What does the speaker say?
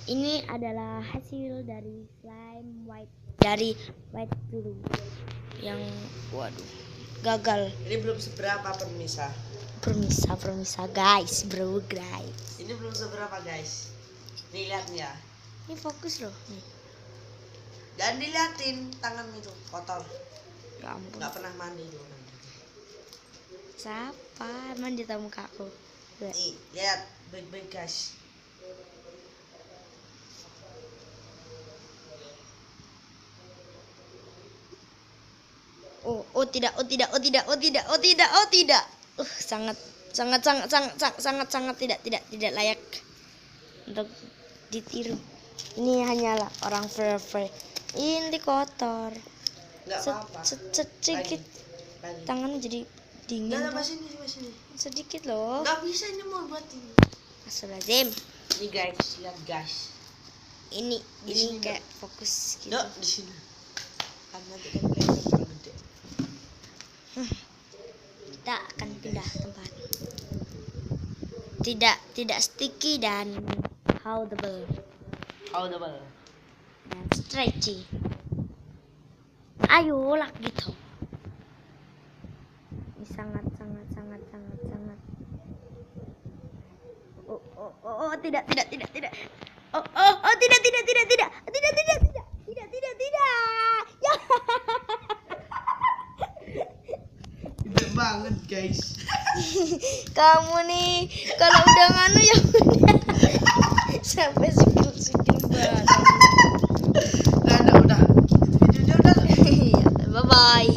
Ini adalah hasil dari slime white glue yang waduh gagal. Ini belum seberapa permisa guys, bro guys. Ini belum seberapa guys. Nih lihat nih ya. Ini fokus loh nih. Dan diliatin tangan itu kotor. Ya ampun. Nggak pernah mandi tuh. Siapa mandi tamu kakku? Nih lihat baik-baik guys. Oh tidak. Sangat tidak layak untuk ditiru. Ini hanyalah orang free. Ini kotor. Nggak apa-apa. Sedikit Lagi. tangan jadi dingin. Nggak, sini. Sedikit loh. Nggak bisa ini mau buat ini. Astagfirullahaladzim. Ini guys, lihat guys. Ini sini, kayak fokus gitu. Dok, di sini. Karena nanti kan kelihatan terlalu gede. Kita akan pindah tempat. Tidak sticky dan holdable dan stretchy. Ayolah gitu. Ini sangat. Oh tidak. Oh tidak. Ya. Gede banget guys. Kamu nih kalau udah nganu ya udah sampai sikil badan. Udah. Videonya udah. Bye bye.